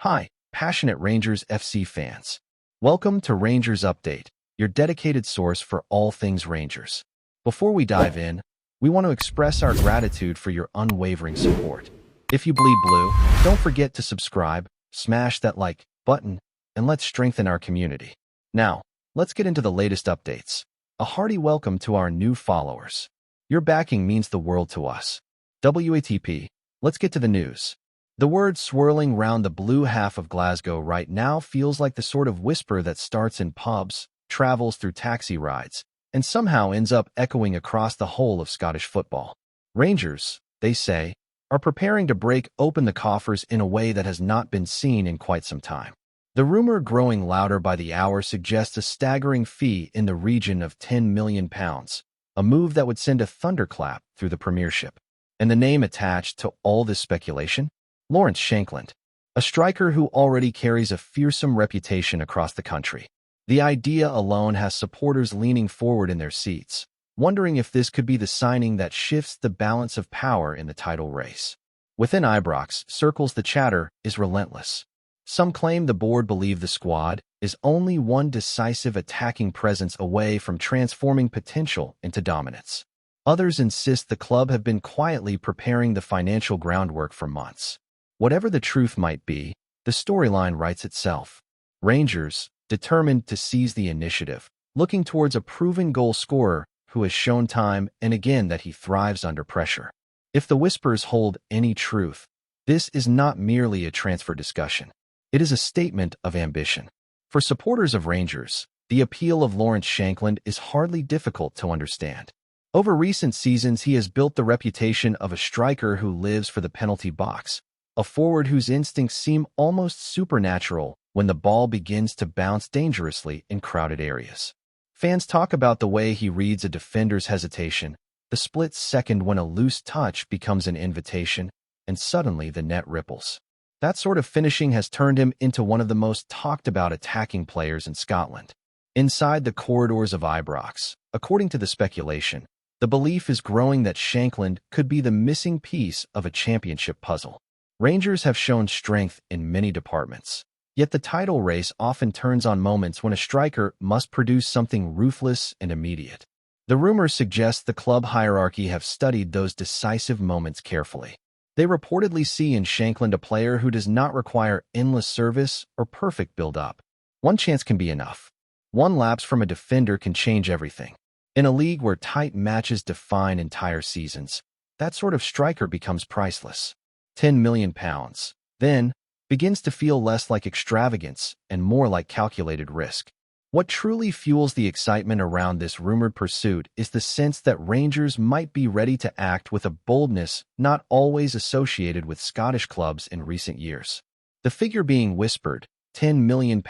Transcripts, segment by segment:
Hi, passionate Rangers FC fans. Welcome to Rangers Update, your dedicated source for all things Rangers. Before we dive in, we want to express our gratitude for your unwavering support. If you bleed blue, don't forget to subscribe, smash that like button, and let's strengthen our community. Now, let's get into the latest updates. A hearty welcome to our new followers. Your backing means the world to us. WATP, let's get to the news. The word swirling round the blue half of Glasgow right now feels like the sort of whisper that starts in pubs, travels through taxi rides, and somehow ends up echoing across the whole of Scottish football. Rangers, they say, are preparing to break open the coffers in a way that has not been seen in quite some time. The rumor growing louder by the hour suggests a staggering fee in the region of £10 million, a move that would send a thunderclap through the Premiership. And the name attached to all this speculation? Lawrence Shankland, a striker who already carries a fearsome reputation across the country. The idea alone has supporters leaning forward in their seats, wondering if this could be the signing that shifts the balance of power in the title race. Within Ibrox circles, the chatter is relentless. Some claim the board believe the squad is only one decisive attacking presence away from transforming potential into dominance. Others insist the club have been quietly preparing the financial groundwork for months. Whatever the truth might be, the storyline writes itself. Rangers, determined to seize the initiative, looking towards a proven goal scorer who has shown time and again that he thrives under pressure. If the whispers hold any truth, this is not merely a transfer discussion. It is a statement of ambition. For supporters of Rangers, the appeal of Lawrence Shankland is hardly difficult to understand. Over recent seasons, he has built the reputation of a striker who lives for the penalty box, a forward whose instincts seem almost supernatural when the ball begins to bounce dangerously in crowded areas. Fans talk about the way he reads a defender's hesitation, the split second when a loose touch becomes an invitation, and suddenly the net ripples. That sort of finishing has turned him into one of the most talked about attacking players in Scotland. Inside the corridors of Ibrox, according to the speculation, the belief is growing that Shankland could be the missing piece of a championship puzzle. Rangers have shown strength in many departments, yet the title race often turns on moments when a striker must produce something ruthless and immediate. The rumors suggest the club hierarchy have studied those decisive moments carefully. They reportedly see in Shankland a player who does not require endless service or perfect build-up. One chance can be enough. One lapse from a defender can change everything. In a league where tight matches define entire seasons, that sort of striker becomes priceless. £10 million, then, begins to feel less like extravagance and more like calculated risk. What truly fuels the excitement around this rumored pursuit is the sense that Rangers might be ready to act with a boldness not always associated with Scottish clubs in recent years. The figure being whispered, £10 million,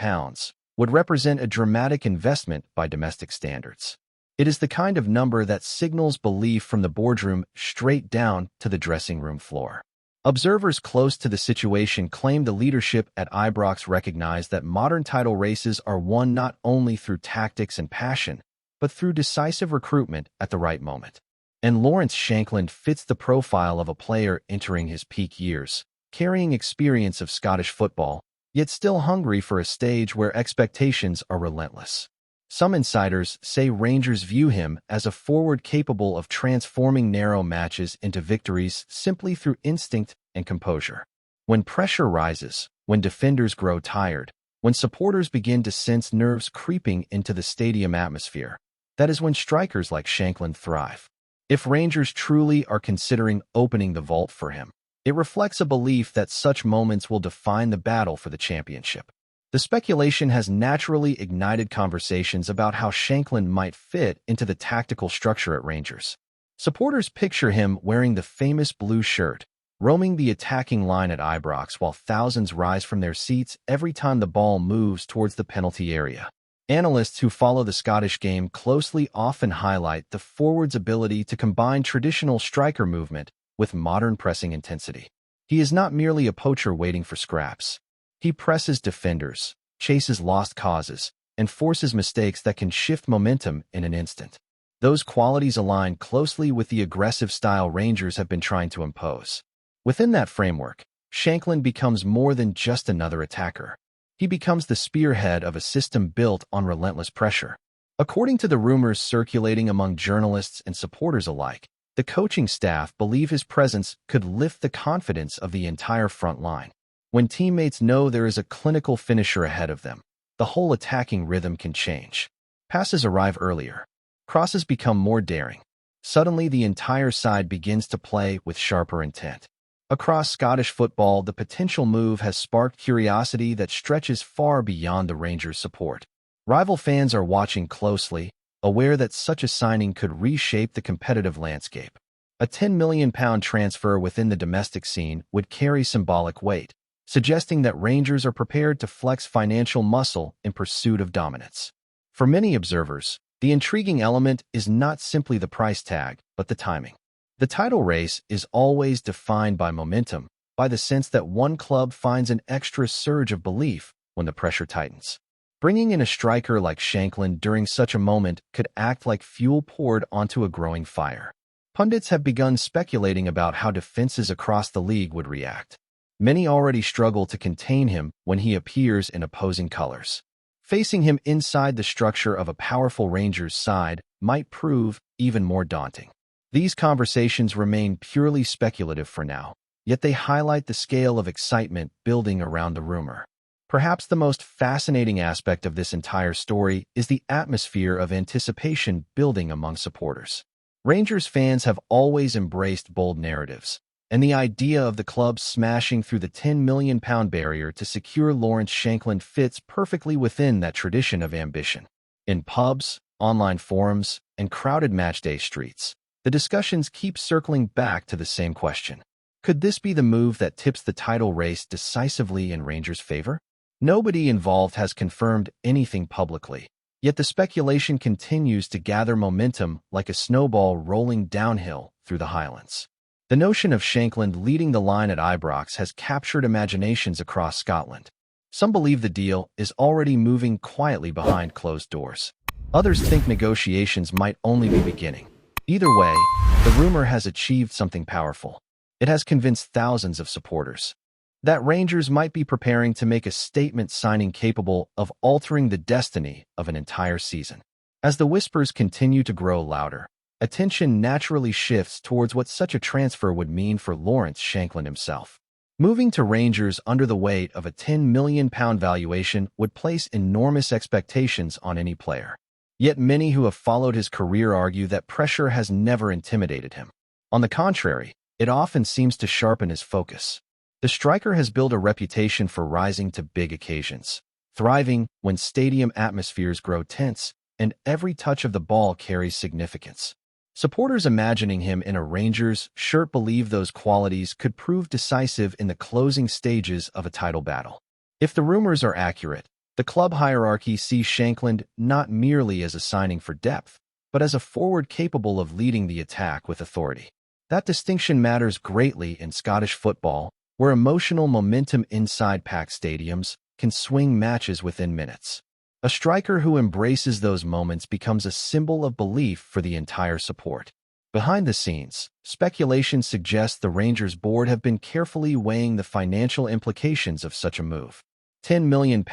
would represent a dramatic investment by domestic standards. It is the kind of number that signals belief from the boardroom straight down to the dressing room floor. Observers close to the situation claim the leadership at Ibrox recognize that modern title races are won not only through tactics and passion, but through decisive recruitment at the right moment. And Lawrence Shankland fits the profile of a player entering his peak years, carrying experience of Scottish football, yet still hungry for a stage where expectations are relentless. Some insiders say Rangers view him as a forward capable of transforming narrow matches into victories simply through instinct and composure. When pressure rises, when defenders grow tired, when supporters begin to sense nerves creeping into the stadium atmosphere, that is when strikers like Shankland thrive. If Rangers truly are considering opening the vault for him, it reflects a belief that such moments will define the battle for the championship. The speculation has naturally ignited conversations about how Shankland might fit into the tactical structure at Rangers. Supporters picture him wearing the famous blue shirt, roaming the attacking line at Ibrox while thousands rise from their seats every time the ball moves towards the penalty area. Analysts who follow the Scottish game closely often highlight the forward's ability to combine traditional striker movement with modern pressing intensity. He is not merely a poacher waiting for scraps. He presses defenders, chases lost causes, and forces mistakes that can shift momentum in an instant. Those qualities align closely with the aggressive style Rangers have been trying to impose. Within that framework, Shankland becomes more than just another attacker. He becomes the spearhead of a system built on relentless pressure. According to the rumors circulating among journalists and supporters alike, the coaching staff believe his presence could lift the confidence of the entire front line. When teammates know there is a clinical finisher ahead of them, the whole attacking rhythm can change. Passes arrive earlier. Crosses become more daring. Suddenly, the entire side begins to play with sharper intent. Across Scottish football, the potential move has sparked curiosity that stretches far beyond the Rangers' support. Rival fans are watching closely, aware that such a signing could reshape the competitive landscape. A £10 million transfer within the domestic scene would carry symbolic weight, suggesting that Rangers are prepared to flex financial muscle in pursuit of dominance. For many observers, the intriguing element is not simply the price tag, but the timing. The title race is always defined by momentum, by the sense that one club finds an extra surge of belief when the pressure tightens. Bringing in a striker like Shankland during such a moment could act like fuel poured onto a growing fire. Pundits have begun speculating about how defenses across the league would react. Many already struggle to contain him when he appears in opposing colors. Facing him inside the structure of a powerful Rangers side might prove even more daunting. These conversations remain purely speculative for now, yet they highlight the scale of excitement building around the rumor. Perhaps the most fascinating aspect of this entire story is the atmosphere of anticipation building among supporters. Rangers fans have always embraced bold narratives, and the idea of the club smashing through the £10 million barrier to secure Lawrence Shankland fits perfectly within that tradition of ambition. In pubs, online forums, and crowded matchday streets, the discussions keep circling back to the same question. Could this be the move that tips the title race decisively in Rangers' favor? Nobody involved has confirmed anything publicly, yet the speculation continues to gather momentum like a snowball rolling downhill through the Highlands. The notion of Shankland leading the line at Ibrox has captured imaginations across Scotland. Some believe the deal is already moving quietly behind closed doors. Others think negotiations might only be beginning. Either way, the rumor has achieved something powerful. It has convinced thousands of supporters that Rangers might be preparing to make a statement signing capable of altering the destiny of an entire season. As the whispers continue to grow louder, attention naturally shifts towards what such a transfer would mean for Lawrence Shankland himself. Moving to Rangers under the weight of a £10 million valuation would place enormous expectations on any player. Yet many who have followed his career argue that pressure has never intimidated him. On the contrary, it often seems to sharpen his focus. The striker has built a reputation for rising to big occasions, thriving when stadium atmospheres grow tense and every touch of the ball carries significance. Supporters imagining him in a Rangers shirt believe those qualities could prove decisive in the closing stages of a title battle. If the rumors are accurate, the club hierarchy sees Shankland not merely as a signing for depth, but as a forward capable of leading the attack with authority. That distinction matters greatly in Scottish football, where emotional momentum inside packed stadiums can swing matches within minutes. A striker who embraces those moments becomes a symbol of belief for the entire support. Behind the scenes, speculation suggests the Rangers board have been carefully weighing the financial implications of such a move. £10 million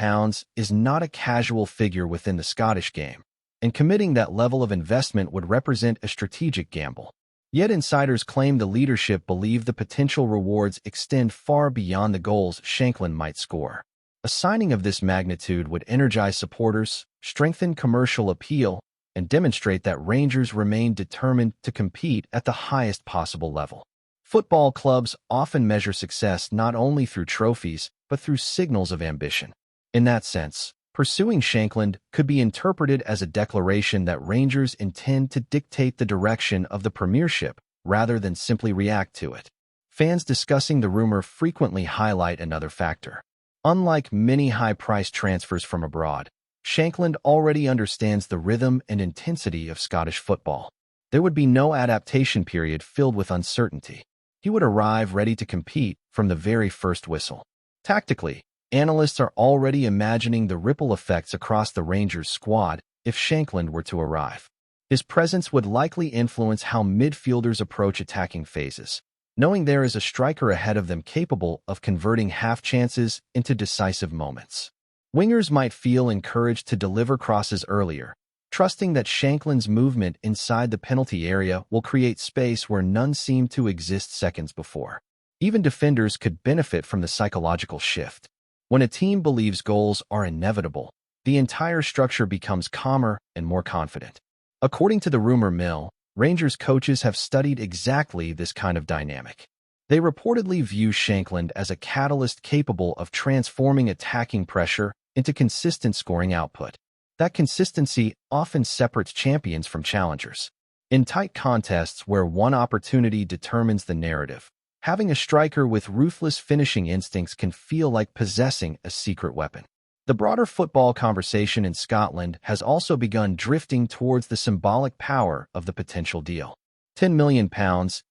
is not a casual figure within the Scottish game, and committing that level of investment would represent a strategic gamble. Yet insiders claim the leadership believe the potential rewards extend far beyond the goals Shankland might score. A signing of this magnitude would energize supporters, strengthen commercial appeal, and demonstrate that Rangers remain determined to compete at the highest possible level. Football clubs often measure success not only through trophies, but through signals of ambition. In that sense, pursuing Shankland could be interpreted as a declaration that Rangers intend to dictate the direction of the Premiership rather than simply react to it. Fans discussing the rumor frequently highlight another factor. Unlike many high-priced transfers from abroad, Shankland already understands the rhythm and intensity of Scottish football. There would be no adaptation period filled with uncertainty. He would arrive ready to compete from the very first whistle. Tactically, analysts are already imagining the ripple effects across the Rangers squad if Shankland were to arrive. His presence would likely influence how midfielders approach attacking phases, knowing there is a striker ahead of them capable of converting half chances into decisive moments. Wingers might feel encouraged to deliver crosses earlier, trusting that Shankland's movement inside the penalty area will create space where none seemed to exist seconds before. Even defenders could benefit from the psychological shift. When a team believes goals are inevitable, the entire structure becomes calmer and more confident. According to the rumor mill, Rangers coaches have studied exactly this kind of dynamic. They reportedly view Shankland as a catalyst capable of transforming attacking pressure into consistent scoring output. That consistency often separates champions from challengers. In tight contests where one opportunity determines the narrative, having a striker with ruthless finishing instincts can feel like possessing a secret weapon. The broader football conversation in Scotland has also begun drifting towards the symbolic power of the potential deal. £10 million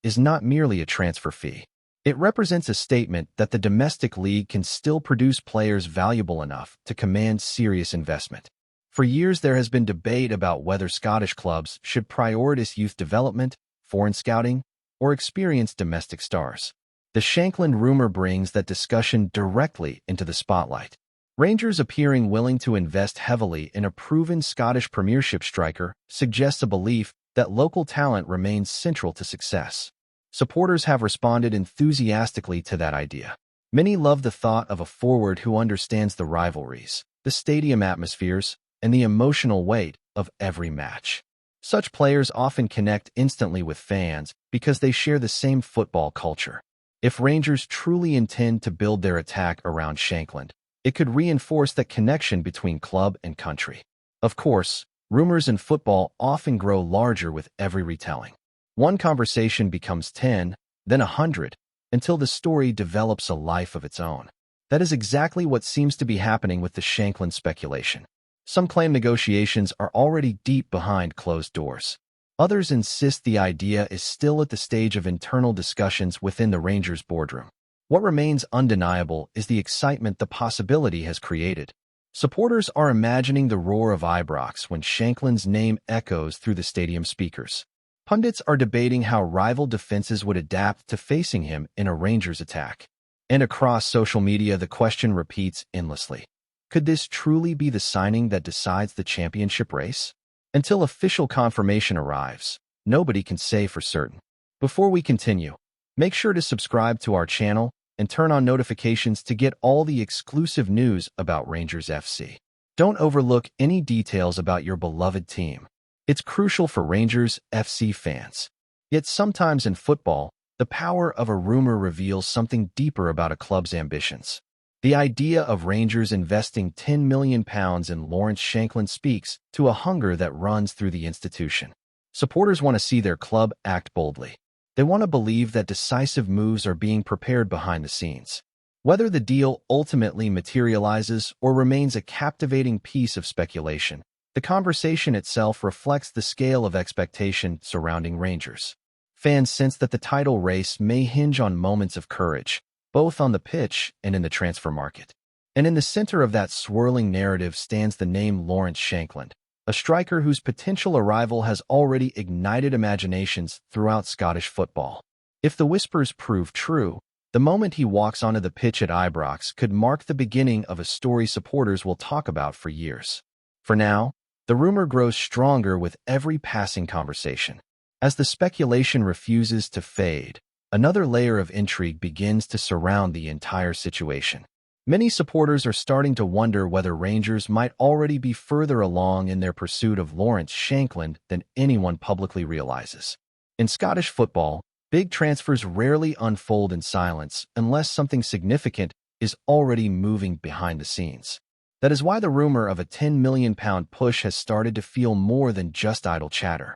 is not merely a transfer fee. It represents a statement that the domestic league can still produce players valuable enough to command serious investment. For years, there has been debate about whether Scottish clubs should prioritize youth development, foreign scouting, or experienced domestic stars. The Shankland rumor brings that discussion directly into the spotlight. Rangers appearing willing to invest heavily in a proven Scottish Premiership striker suggests a belief that local talent remains central to success. Supporters have responded enthusiastically to that idea. Many love the thought of a forward who understands the rivalries, the stadium atmospheres, and the emotional weight of every match. Such players often connect instantly with fans because they share the same football culture. If Rangers truly intend to build their attack around Shankland, it could reinforce that connection between club and country. Of course, rumors in football often grow larger with every retelling. One conversation becomes 10, then 100, until the story develops a life of its own. That is exactly what seems to be happening with the Shankland speculation. Some claim negotiations are already deep behind closed doors. Others insist the idea is still at the stage of internal discussions within the Rangers boardroom. What remains undeniable is the excitement the possibility has created. Supporters are imagining the roar of Ibrox when Shankland's name echoes through the stadium speakers. Pundits are debating how rival defenses would adapt to facing him in a Rangers attack. And across social media, the question repeats endlessly. Could this truly be the signing that decides the championship race? Until official confirmation arrives, nobody can say for certain. Before we continue, make sure to subscribe to our channel and turn on notifications to get all the exclusive news about Rangers FC. Don't overlook any details about your beloved team. It's crucial for Rangers FC fans. Yet sometimes in football, the power of a rumor reveals something deeper about a club's ambitions. The idea of Rangers investing £10 million in Lawrence Shankland speaks to a hunger that runs through the institution. Supporters want to see their club act boldly. They want to believe that decisive moves are being prepared behind the scenes. Whether the deal ultimately materializes or remains a captivating piece of speculation, the conversation itself reflects the scale of expectation surrounding Rangers. Fans sense that the title race may hinge on moments of courage, both on the pitch and in the transfer market. And in the center of that swirling narrative stands the name Lawrence Shankland, a striker whose potential arrival has already ignited imaginations throughout Scottish football. If the whispers prove true, the moment he walks onto the pitch at Ibrox could mark the beginning of a story supporters will talk about for years. For now, the rumor grows stronger with every passing conversation. As the speculation refuses to fade, another layer of intrigue begins to surround the entire situation. Many supporters are starting to wonder whether Rangers might already be further along in their pursuit of Lawrence Shankland than anyone publicly realizes. In Scottish football, big transfers rarely unfold in silence unless something significant is already moving behind the scenes. That is why the rumor of a £10 million push has started to feel more than just idle chatter.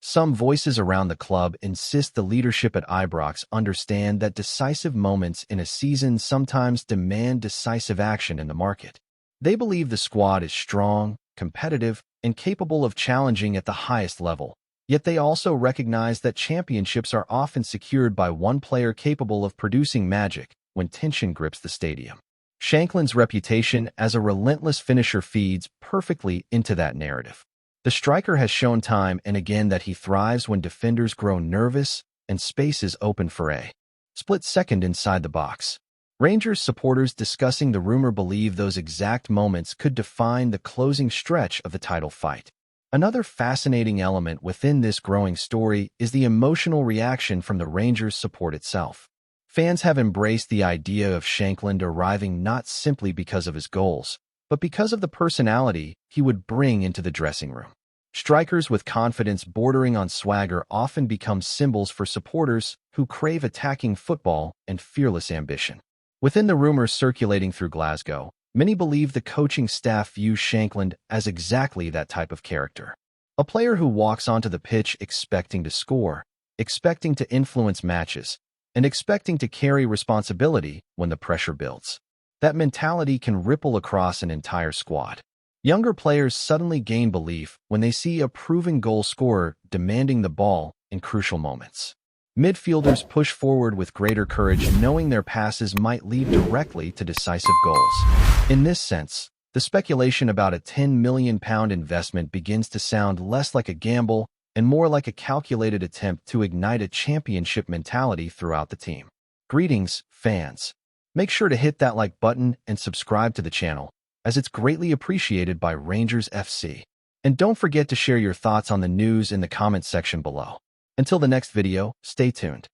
Some voices around the club insist the leadership at Ibrox understand that decisive moments in a season sometimes demand decisive action in the market. They believe the squad is strong, competitive, and capable of challenging at the highest level. Yet they also recognize that championships are often secured by one player capable of producing magic when tension grips the stadium. Shankland's reputation as a relentless finisher feeds perfectly into that narrative. The striker has shown time and again that he thrives when defenders grow nervous and space is open for split second inside the box. Rangers supporters discussing the rumor believe those exact moments could define the closing stretch of the title fight. Another fascinating element within this growing story is the emotional reaction from the Rangers support itself. Fans have embraced the idea of Shankland arriving not simply because of his goals, but because of the personality he would bring into the dressing room. Strikers with confidence bordering on swagger often become symbols for supporters who crave attacking football and fearless ambition. Within the rumors circulating through Glasgow, many believe the coaching staff views Shankland as exactly that type of character. A player who walks onto the pitch expecting to score, expecting to influence matches, and expecting to carry responsibility when the pressure builds. That mentality can ripple across an entire squad. Younger players suddenly gain belief when they see a proven goal scorer demanding the ball in crucial moments. Midfielders push forward with greater courage, knowing their passes might lead directly to decisive goals. In this sense, the speculation about a £10 million investment begins to sound less like a gamble and more like a calculated attempt to ignite a championship mentality throughout the team. Greetings, fans. Make sure to hit that like button and subscribe to the channel, as it's greatly appreciated by Rangers FC. And don't forget to share your thoughts on the news in the comments section below. Until the next video, stay tuned.